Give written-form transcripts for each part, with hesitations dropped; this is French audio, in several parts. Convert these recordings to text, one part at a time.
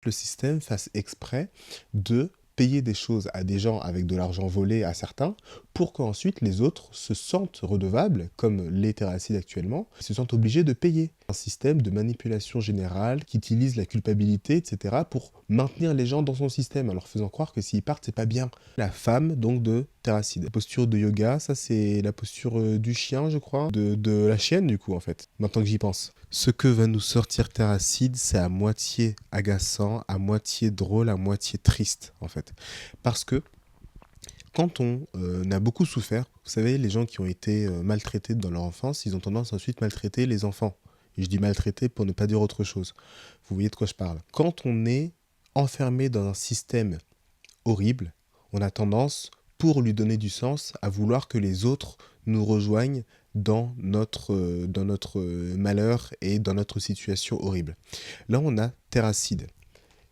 le système fasse exprès de payer des choses à des gens avec de l'argent volé à certains, pour qu'ensuite les autres se sentent redevables, comme les terracides actuellement, se sentent obligés de payer. Un système de manipulation générale qui utilise la culpabilité, etc., pour maintenir les gens dans son système, en leur faisant croire que s'ils partent, c'est pas bien. La femme, donc, de Terracide. La posture de yoga, ça c'est la posture du chien, je crois, de la chienne, du coup, en fait, maintenant que j'y pense. Ce que va nous sortir Terracide, c'est à moitié agaçant, à moitié drôle, à moitié triste, en fait. Parce que quand on a beaucoup souffert, vous savez, les gens qui ont été maltraités dans leur enfance, ils ont tendance à ensuite maltraiter les enfants. Et je dis maltraiter pour ne pas dire autre chose. Vous voyez de quoi je parle. Quand on est enfermé dans un système horrible, on a tendance, pour lui donner du sens, à vouloir que les autres nous rejoignent dans notre malheur et dans notre situation horrible. Là, on a Terracide,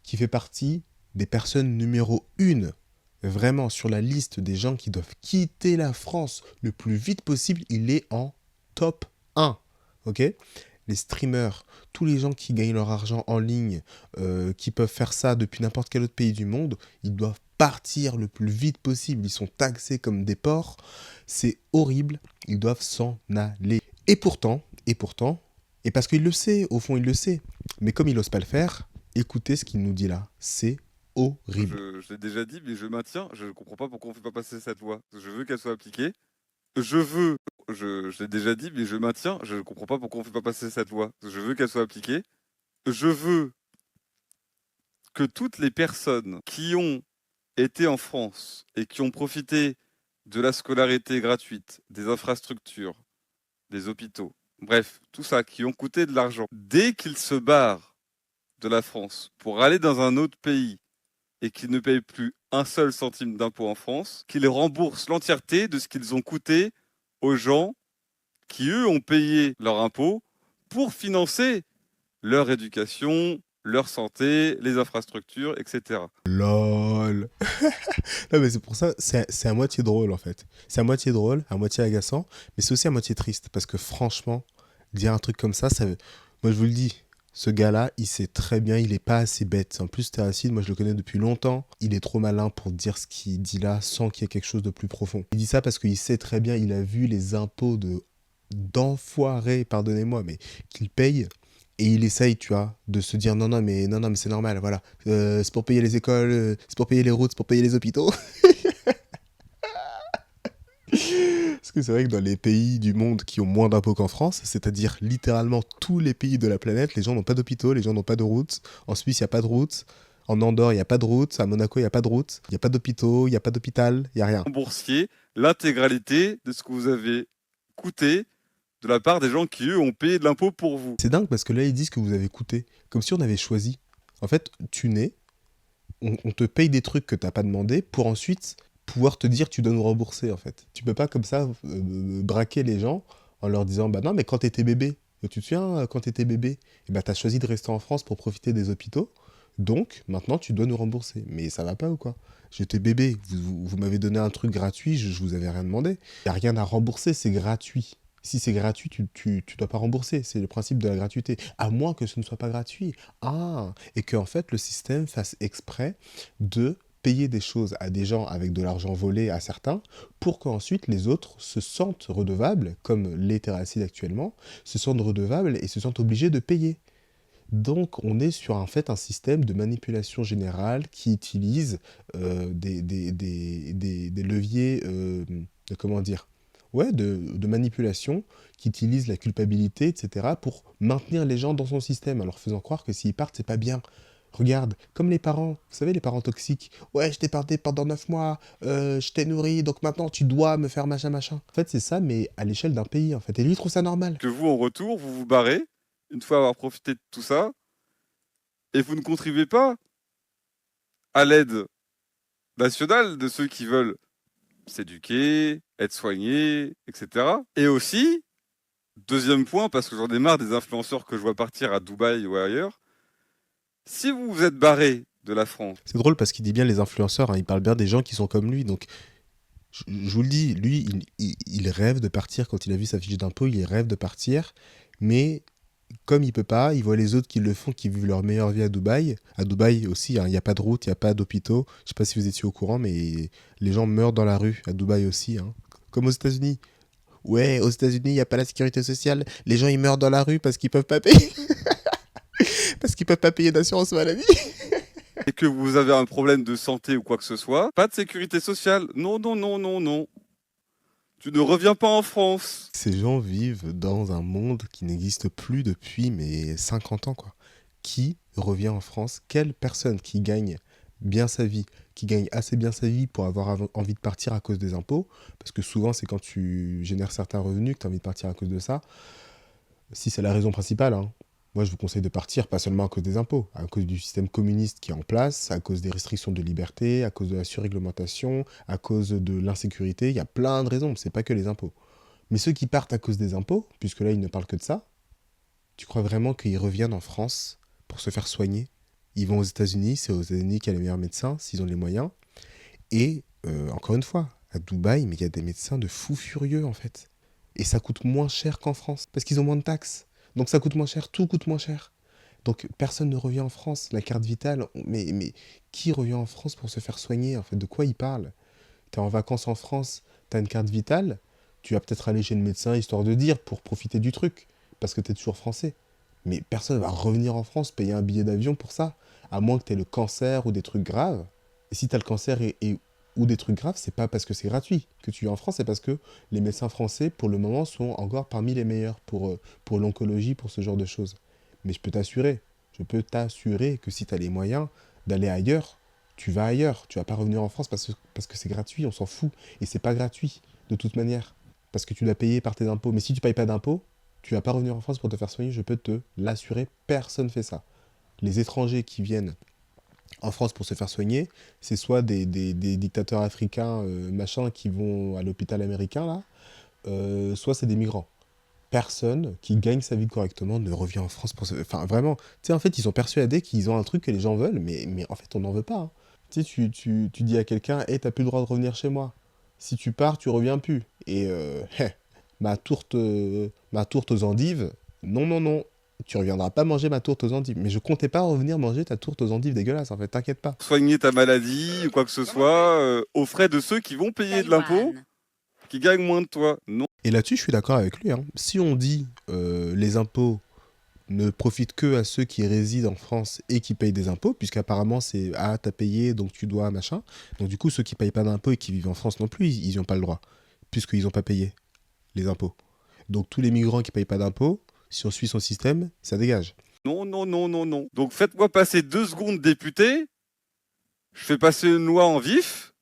qui fait partie des personnes numéro 1, vraiment sur la liste des gens qui doivent quitter la France le plus vite possible. Il est en top 1, ok? Les streamers, tous les gens qui gagnent leur argent en ligne, qui peuvent faire ça depuis n'importe quel autre pays du monde, ils doivent partir le plus vite possible. Ils sont taxés comme des porcs. C'est horrible. Ils doivent s'en aller. Et parce qu'il le sait, au fond il le sait, mais comme il n'ose pas le faire, écoutez ce qu'il nous dit là. C'est horrible. Je l'ai déjà dit, mais je maintiens. Je ne comprends pas pourquoi on ne fait pas passer cette loi. Je veux qu'elle soit appliquée. Je veux, je l'ai déjà dit, mais je maintiens. Je ne comprends pas pourquoi on ne fait pas passer cette loi. Je veux qu'elle soit appliquée. Je veux que toutes les personnes qui ont été en France et qui ont profité de la scolarité gratuite, des infrastructures, des hôpitaux, bref, tout ça, qui ont coûté de l'argent, dès qu'ils se barrent de la France pour aller dans un autre pays et qu'ils ne payent plus un seul centime d'impôt en France, qu'ils remboursent l'entièreté de ce qu'ils ont coûté aux gens qui, eux, ont payé leur impôt pour financer leur éducation, leur santé, les infrastructures, etc. LOL. Non, mais c'est pour ça, c'est à moitié drôle en fait. C'est à moitié drôle, à moitié agaçant, mais c'est aussi à moitié triste parce que franchement, dire un truc comme ça moi je vous le dis, ce gars-là, il sait très bien, il est pas assez bête. En plus, Terracide, moi je le connais depuis longtemps, il est trop malin pour dire ce qu'il dit là sans qu'il y ait quelque chose de plus profond. Il dit ça parce qu'il sait très bien, il a vu les impôts d'enfoirés, pardonnez-moi, mais qu'il paye. Et il essaye, tu vois, de se dire non, mais c'est normal, voilà. C'est pour payer les écoles, c'est pour payer les routes, c'est pour payer les hôpitaux. Parce que c'est vrai que dans les pays du monde qui ont moins d'impôts qu'en France, c'est-à-dire littéralement tous les pays de la planète, les gens n'ont pas d'hôpitaux, les gens n'ont pas de routes. En Suisse, il n'y a pas de route. En Andorre, il n'y a pas de route. À Monaco, il n'y a pas de route. Il n'y a pas d'hôpitaux, il n'y a pas d'hôpital, il n'y a rien. Remboursiez l'intégralité de ce que vous avez coûté de la part des gens qui, eux, ont payé de l'impôt pour vous. C'est dingue parce que là, ils disent que vous avez coûté. Comme si on avait choisi. En fait, tu nais, on te paye des trucs que t'as pas demandé pour ensuite pouvoir te dire tu dois nous rembourser en fait. Tu peux pas comme ça braquer les gens en leur disant bah non mais quand t'étais bébé, tu te souviens quand t'étais bébé, et bah t'as choisi de rester en France pour profiter des hôpitaux, donc maintenant tu dois nous rembourser. Mais ça va pas ou quoi? J'étais bébé, vous m'avez donné un truc gratuit, je vous avais rien demandé. Y a rien à rembourser, c'est gratuit. Si c'est gratuit, tu dois pas rembourser. C'est le principe de la gratuité. À moins que ce ne soit pas gratuit. Ah, et que en fait le système fasse exprès de payer des choses à des gens avec de l'argent volé à certains, pour qu'ensuite les autres se sentent redevables, comme les terracides actuellement, se sentent redevables et se sentent obligés de payer. Donc on est sur en fait un système de manipulation générale qui utilise des leviers de comment dire ouais, de manipulation, qui utilise la culpabilité, etc., pour maintenir les gens dans son système, en leur faisant croire que s'ils partent, c'est pas bien. Regarde, comme les parents, vous savez, les parents toxiques. Ouais, je t'ai parlé pendant 9 mois, je t'ai nourri, donc maintenant tu dois me faire machin, machin. En fait, c'est ça, mais à l'échelle d'un pays, en fait. Et lui, il trouve ça normal. Que vous, en retour, vous vous barrez, une fois avoir profité de tout ça, et vous ne contribuez pas à l'aide nationale de ceux qui veulent s'éduquer, être soignés, etc. Et aussi, deuxième point, parce que j'en ai marre des influenceurs que je vois partir à Dubaï ou ailleurs, si vous vous êtes barré de la France, C'est drôle parce qu'il dit bien les influenceurs, hein, il parle bien des gens qui sont comme lui. Donc, je vous le dis, lui, il rêve de partir quand il a vu sa fiche d'impôt, il rêve de partir, mais comme il peut pas, il voit les autres qui le font, qui vivent leur meilleure vie à Dubaï. À Dubaï aussi, hein, il n'y a pas de route, il n'y a pas d'hôpitaux. Je sais pas si vous étiez au courant, mais les gens meurent dans la rue à Dubaï aussi, hein. Comme aux États-Unis. Ouais, aux États-Unis, il n'y a pas la sécurité sociale. Les gens, ils meurent dans la rue parce qu'ils peuvent pas payer. Parce qu'ils peuvent pas payer d'assurance maladie. Et que vous avez un problème de santé ou quoi que ce soit, pas de sécurité sociale. Non, non, non, non, non. Tu ne reviens pas en France. Ces gens vivent dans un monde qui n'existe plus depuis 50 ans, quoi. Qui revient en France? Quelle personne qui gagne bien sa vie, qui gagne assez bien sa vie pour avoir envie de partir à cause des impôts? Parce que souvent, c'est quand tu génères certains revenus que tu as envie de partir à cause de ça. Si c'est la raison principale, hein. Moi, je vous conseille de partir, pas seulement à cause des impôts, à cause du système communiste qui est en place, à cause des restrictions de liberté, à cause de la surréglementation, à cause de l'insécurité. Il y a plein de raisons, c'est pas que les impôts. Mais ceux qui partent à cause des impôts, puisque là, ils ne parlent que de ça, tu crois vraiment qu'ils reviennent en France pour se faire soigner? Ils vont aux États-Unis, c'est aux États-Unis qu'il y a les meilleurs médecins, s'ils ont les moyens. Et encore une fois, à Dubaï, mais il y a des médecins de fous furieux, en fait. Et ça coûte moins cher qu'en France, parce qu'ils ont moins de taxes. Donc ça coûte moins cher, tout coûte moins cher. Donc personne ne revient en France. La carte vitale, mais qui revient en France pour se faire soigner, en fait? De quoi ils parlent? T'es en vacances en France, t'as une carte vitale, tu vas peut-être aller chez le médecin histoire de dire pour profiter du truc, parce que t'es toujours français. Mais personne va revenir en France payer un billet d'avion pour ça, à moins que t'aies le cancer ou des trucs graves. Et si t'as le cancer ou des trucs graves, c'est pas parce que c'est gratuit que tu es en France, c'est parce que les médecins français, pour le moment, sont encore parmi les meilleurs pour l'oncologie, pour ce genre de choses. Mais je peux t'assurer que si t'as les moyens d'aller ailleurs, tu vas ailleurs. Tu vas pas revenir en France parce que c'est gratuit, on s'en fout. Et c'est pas gratuit, de toute manière. Parce que tu dois payer par tes impôts. Mais si tu payes pas d'impôts, tu vas pas revenir en France pour te faire soigner, je peux te l'assurer, personne fait ça. Les étrangers qui viennent en France pour se faire soigner, c'est soit des dictateurs africains, machin, qui vont à l'hôpital américain, là, soit c'est des migrants. Personne qui gagne sa vie correctement ne revient en France pour se... Enfin, vraiment, tu sais, en fait, ils sont persuadés qu'ils ont un truc que les gens veulent, mais en fait, on n'en veut pas, hein. Tu sais, tu dis à quelqu'un, hey, t'as plus le droit de revenir chez moi. Si tu pars, tu reviens plus. Et, ma tourte aux endives, non, non, non, tu reviendras pas manger ma tourte aux endives. Mais je comptais pas revenir manger ta tourte aux endives dégueulasse, en fait, t'inquiète pas. Soigner ta maladie ou quoi que ce soit, aux frais de ceux qui vont payer de l'impôt, qui gagnent moins de toi. Non. Et là-dessus, je suis d'accord avec lui, hein. Si on dit les impôts ne profitent que à ceux qui résident en France et qui payent des impôts, puisqu'apparemment c'est ah t'as payé donc tu dois machin. Donc du coup ceux qui payent pas d'impôts et qui vivent en France non plus, ils n'y ont pas le droit, puisqu'ils n'ont pas payé les impôts. Donc tous les migrants qui payent pas d'impôts, si on suit son système, ça dégage. Non, non, non, non, non. Donc faites-moi passer 2 secondes député, je fais passer une loi en vif,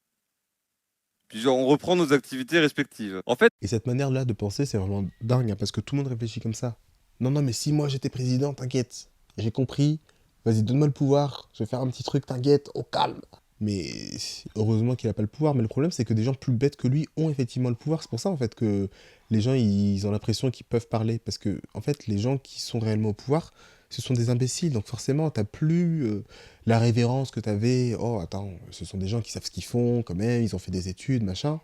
puis genre, on reprend nos activités respectives. En fait, Et cette manière-là de penser, c'est vraiment dingue, hein, parce que tout le monde réfléchit comme ça. Non, non, mais si moi j'étais président, t'inquiète, j'ai compris, vas-y, donne-moi le pouvoir, je vais faire un petit truc, t'inquiète, au calme. Mais heureusement qu'il n'a pas le pouvoir, mais le problème c'est que des gens plus bêtes que lui ont effectivement le pouvoir. C'est pour ça en fait que les gens ils ont l'impression qu'ils peuvent parler, parce que en fait les gens qui sont réellement au pouvoir, ce sont des imbéciles, donc forcément t'as plus la révérence que t'avais. Oh attends, ce sont des gens qui savent ce qu'ils font quand même, ils ont fait des études, machin.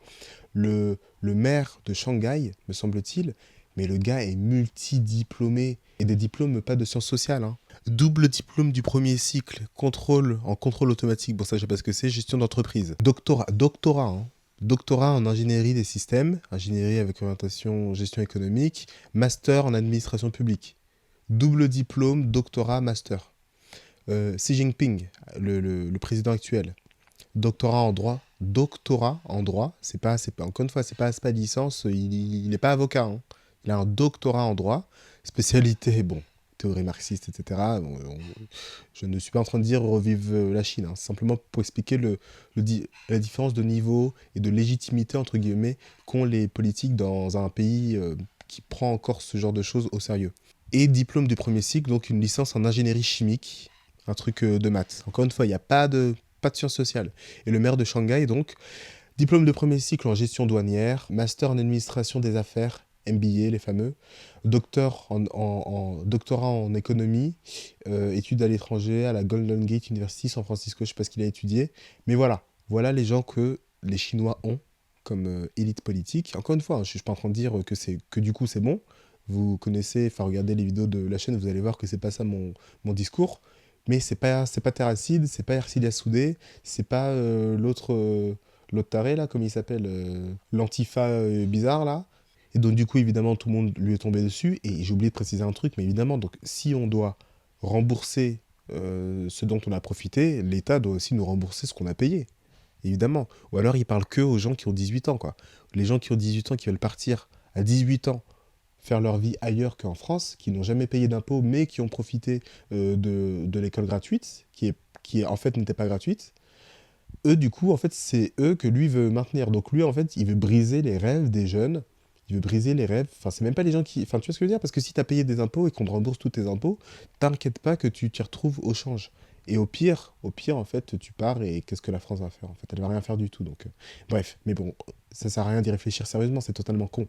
Le maire de Shanghai, me semble-t-il, mais le gars est multidiplômé. Et des diplômes pas de sciences sociales, hein. Double diplôme du premier cycle, contrôle automatique, bon ça je sais pas ce que c'est, gestion d'entreprise. Doctorat, hein. Doctorat en ingénierie des systèmes, ingénierie avec orientation gestion économique, master en administration publique. Double diplôme, doctorat, master. Xi Jinping, le président actuel, doctorat en droit, encore une fois, c'est pas licence, il n'est pas avocat, hein. Il a un doctorat en droit, spécialité, bon, théorie marxiste, etc. Bon, je ne suis pas en train de dire revive la Chine, hein. C'est simplement pour expliquer la différence de niveau et de légitimité, entre guillemets, qu'ont les politiques dans un pays qui prend encore ce genre de choses au sérieux. Et diplôme du premier cycle, donc une licence en ingénierie chimique, un truc de maths. Encore une fois, il n'y a pas de sciences sociales. Et le maire de Shanghai, donc, diplôme de premier cycle en gestion douanière, master en administration des affaires, MBA, les fameux, doctorat en économie, études à l'étranger à la Golden Gate University, San Francisco, je ne sais pas ce qu'il a étudié. Mais voilà les gens que les Chinois ont comme élite politique. Encore une fois, hein, je ne suis pas en train de dire que du coup c'est bon. Vous connaissez, enfin regardez les vidéos de la chaîne, vous allez voir que c'est pas ça mon discours. Mais c'est pas Terracide, c'est pas Ercilia Soudé, c'est pas l'autre taré là, comme il s'appelle, l'antifa bizarre là. Et donc du coup évidemment tout le monde lui est tombé dessus. Et j'ai oublié de préciser un truc, mais évidemment donc si on doit rembourser ce dont on a profité, l'État doit aussi nous rembourser ce qu'on a payé, évidemment. Ou alors il parle que aux gens qui ont 18 ans quoi. Les gens qui ont 18 ans qui veulent partir à 18 ans faire leur vie ailleurs qu'en France, qui n'ont jamais payé d'impôts, mais qui ont profité de l'école gratuite, qui en fait n'était pas gratuite. Eux, du coup, en fait, c'est eux que lui veut maintenir. Donc lui, en fait, il veut briser les rêves des jeunes. Il veut briser les rêves. Enfin, c'est même pas les gens qui... Enfin, tu vois ce que je veux dire? Parce que si tu as payé des impôts et qu'on te rembourse tous tes impôts, t'inquiète pas que tu t'y retrouves au change. Et au pire, en fait, tu pars et qu'est-ce que la France va faire? En fait, elle va rien faire du tout. Donc, bref, mais bon, ça sert à rien d'y réfléchir sérieusement, c'est totalement con.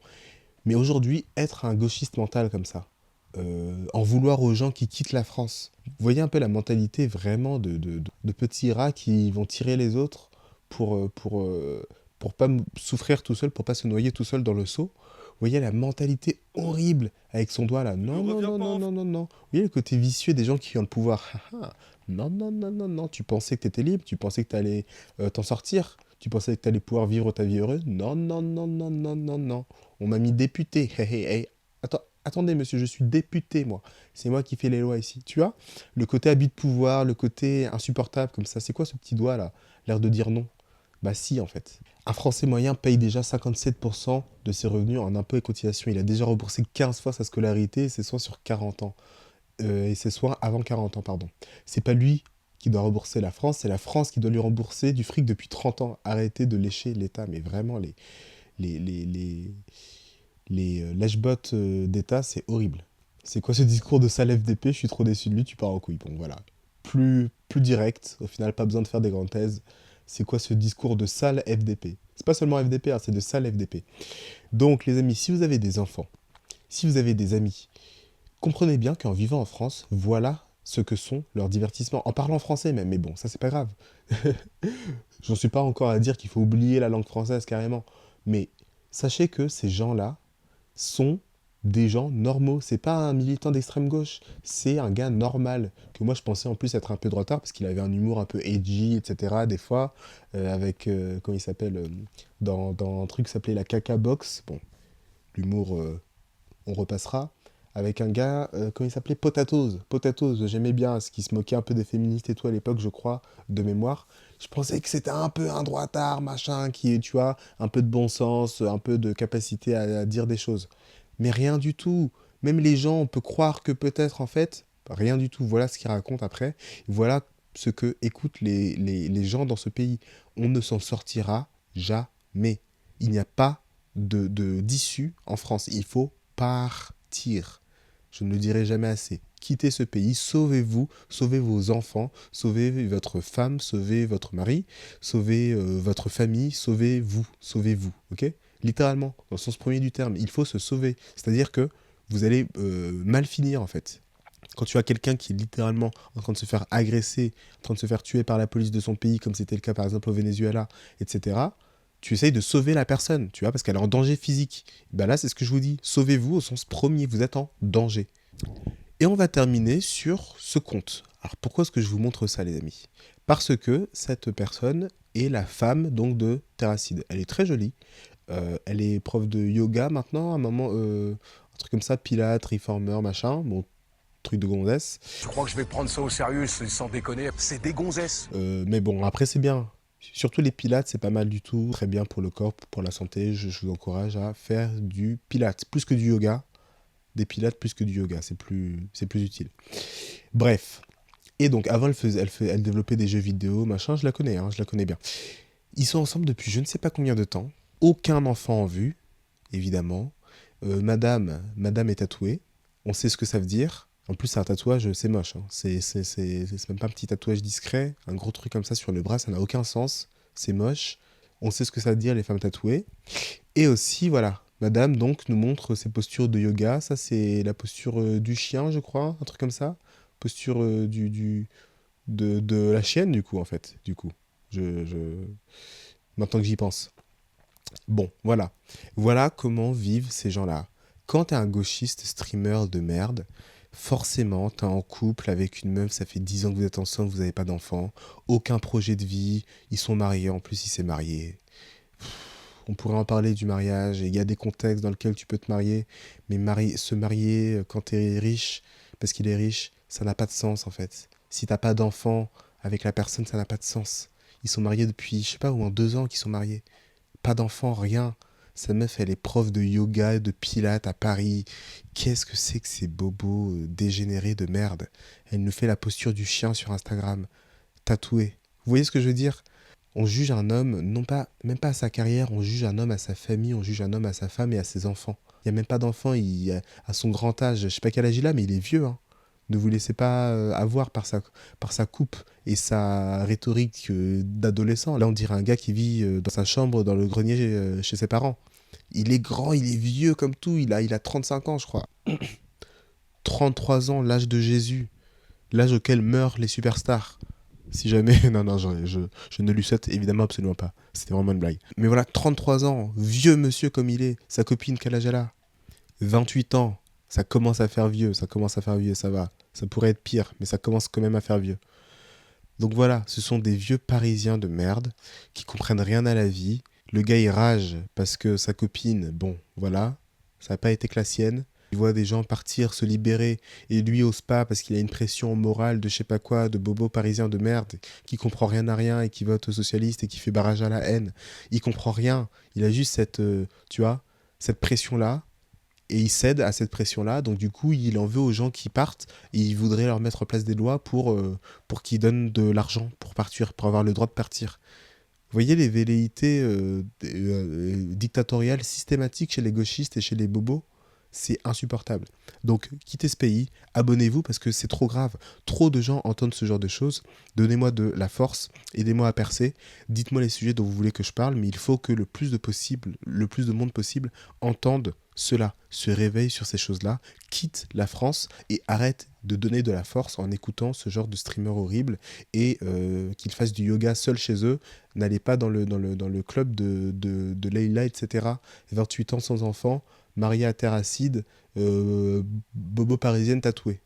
Mais aujourd'hui, être un gauchiste mental comme ça, en vouloir aux gens qui quittent la France, vous voyez un peu la mentalité vraiment de petits rats qui vont tirer les autres pour pas souffrir tout seul, pour pas se noyer tout seul dans le seau. Vous voyez la mentalité horrible avec son doigt là. Ne Non, non, reviens non, pas non, en... non, non, non. Vous voyez le côté vicieux des gens qui ont le pouvoir. Non, non, non, non, non. Tu pensais que tu étais libre, tu pensais que tu allais t'en sortir, tu pensais que tu allais pouvoir vivre ta vie heureuse. Non, non, non, non, non, non, non. On m'a mis député. Hey, hey, hey. Attendez, monsieur, je suis député, moi. C'est moi qui fais les lois ici. Tu vois? Le côté abus de pouvoir, le côté insupportable comme ça. C'est quoi ce petit doigt là? L'air de dire non. Bah si, en fait. Un Français moyen paye déjà 57% de ses revenus en impôts et cotisations. Il a déjà remboursé 15 fois sa scolarité et ses soins sur 40 ans. Et ses soins avant 40 ans, pardon. C'est pas lui qui doit rembourser la France, c'est la France qui doit lui rembourser du fric depuis 30 ans. Arrêtez de lécher l'État, mais vraiment, les lèche-bottes d'État, c'est horrible. C'est quoi ce discours de sale FDP? Je suis trop déçu de lui, tu pars en couille. Bon, voilà. Plus direct, au final, pas besoin de faire des grandes thèses. C'est quoi ce discours de sale FDP? C'est pas seulement FDP, hein, c'est de sale FDP. Donc, les amis, si vous avez des enfants, si vous avez des amis, comprenez bien qu'en vivant en France, voilà ce que sont leurs divertissements. En parlant français même, mais bon, ça c'est pas grave. J'en suis pas encore à dire qu'il faut oublier la langue française carrément. Mais sachez que ces gens-là sont des gens normaux. C'est pas un militant d'extrême gauche, c'est un gars normal. Que moi je pensais en plus être un peu droitard parce qu'il avait un humour un peu edgy, etc. Des fois, avec, comment il s'appelle, dans un truc qui s'appelait la caca box. Bon, l'humour, on repassera. Avec un gars, comment il s'appelait? Potatoes. Potatoes, j'aimais bien, ce qui se moquait un peu des féministes et tout à l'époque, je crois, de mémoire. Je pensais que c'était un peu un droitard, machin, qui est, tu vois, un peu de bon sens, un peu de capacité à dire des choses. Mais rien du tout. Même les gens, on peut croire que peut-être, en fait, rien du tout. Voilà ce qu'ils racontent après. Voilà ce que écoutent les gens dans ce pays. On ne s'en sortira jamais. Il n'y a pas d'issue en France. Il faut partir. Je ne le dirai jamais assez. Quittez ce pays, sauvez-vous, sauvez vos enfants, sauvez votre femme, sauvez votre mari, sauvez votre famille, sauvez-vous, ok? Littéralement, dans le sens premier du terme, il faut se sauver. C'est-à-dire que vous allez mal finir en fait. Quand tu as quelqu'un qui est littéralement en train de se faire agresser, en train de se faire tuer par la police de son pays, comme c'était le cas par exemple au Venezuela, etc., tu essayes de sauver la personne, tu vois, parce qu'elle est en danger physique. Ben là, c'est ce que je vous dis. Sauvez-vous au sens premier, vous êtes en danger. Et on va terminer sur ce conte. Alors pourquoi est-ce que je vous montre ça, les amis? Parce que cette personne est la femme donc de Terracide. Elle est très jolie. Elle est prof de yoga maintenant, à un moment, un truc comme ça, Pilates, Reformer, machin. Bon, truc de gonzesse. Je crois que je vais prendre ça au sérieux, sans déconner. C'est des gonzesses. Mais bon, après, c'est bien. Surtout les pilates, c'est pas mal du tout. Très bien pour le corps, pour la santé. Je vous encourage à faire du pilates. Plus que du yoga. Des pilates plus que du yoga. C'est plus utile. Bref. Et donc, avant, elle développait des jeux vidéo, machin. Je la connais, hein, je la connais bien. Ils sont ensemble depuis je ne sais pas combien de temps. Aucun enfant en vue, évidemment. Madame est tatouée. On sait ce que ça veut dire. En plus, c'est un tatouage, c'est moche, hein. C'est même pas un petit tatouage discret. Un gros truc comme ça sur le bras, ça n'a aucun sens. C'est moche. On sait ce que ça veut dire, les femmes tatouées. Et aussi, voilà, Madame donc nous montre ses postures de yoga. Ça, c'est la posture du chien, je crois, un truc comme ça. Posture de la chienne, du coup, en fait. Du coup, je... maintenant que j'y pense. Bon, voilà. Voilà comment vivent ces gens-là. Quand t'es un gauchiste streamer de merde, forcément, t'es en couple avec une meuf, ça fait 10 ans que vous êtes ensemble, vous n'avez pas d'enfant, aucun projet de vie, ils sont mariés, en plus il s'est marié. On pourrait en parler du mariage, et il y a des contextes dans lesquels tu peux te marier, mais se marier quand t'es riche, parce qu'il est riche, ça n'a pas de sens en fait. Si t'as pas d'enfant avec la personne, ça n'a pas de sens. Ils sont mariés depuis, je sais pas, au moins 2 ans qu'ils sont mariés. Pas d'enfant, rien. Sa meuf, elle est prof de yoga, de pilates à Paris. Qu'est-ce que c'est que ces bobos dégénérés de merde? Elle nous fait la posture du chien sur Instagram, tatoué. Vous voyez ce que je veux dire? On juge un homme, non pas, même pas à sa carrière, on juge un homme à sa famille, on juge un homme à sa femme et à ses enfants. Il n'y a même pas d'enfant, à son grand âge, je sais pas quel âge il a, mais il est vieux, hein. Ne vous laissez pas avoir par sa coupe et sa rhétorique d'adolescent. Là, on dirait un gars qui vit dans sa chambre, dans le grenier chez ses parents. Il est grand, il est vieux comme tout, il a 35 ans, je crois. 33 ans, l'âge de Jésus, l'âge auquel meurent les superstars. Si jamais... Non, non, je ne lui souhaite évidemment absolument pas. C'était vraiment une blague. Mais voilà, 33 ans, vieux monsieur comme il est. Sa copine, quel âge elle a? 28 ans. Ça commence à faire vieux, ça commence à faire vieux, ça va. Ça pourrait être pire, mais ça commence quand même à faire vieux. Donc voilà, ce sont des vieux Parisiens de merde qui comprennent rien à la vie. Le gars, il rage parce que sa copine, bon, voilà, ça n'a pas été que la sienne. Il voit des gens partir, se libérer, et lui ose pas parce qu'il a une pression morale de je sais pas quoi, de bobo parisien de merde, qui comprend rien à rien et qui vote aux socialistes et qui fait barrage à la haine. Il comprend rien. Il a juste cette, tu vois, cette pression-là, et il cède à cette pression-là. Donc du coup, il en veut aux gens qui partent, et il voudrait leur mettre en place des lois pour qu'ils donnent de l'argent pour partir, pour avoir le droit de partir. Vous voyez les velléités dictatoriales systématiques chez les gauchistes et chez les bobos? C'est insupportable. Donc, quittez ce pays, abonnez-vous parce que c'est trop grave. Trop de gens entendent ce genre de choses. Donnez-moi de la force, aidez-moi à percer. Dites-moi les sujets dont vous voulez que je parle, mais il faut que le plus de monde possible entende cela, se réveille sur ces choses-là, quitte la France et arrête de donner de la force en écoutant ce genre de streamer horrible et qu'ils fassent du yoga seuls chez eux. N'allez pas dans le club de Leïla, etc. 28 ans sans enfant, mariée à terre acide, bobo parisienne tatouée.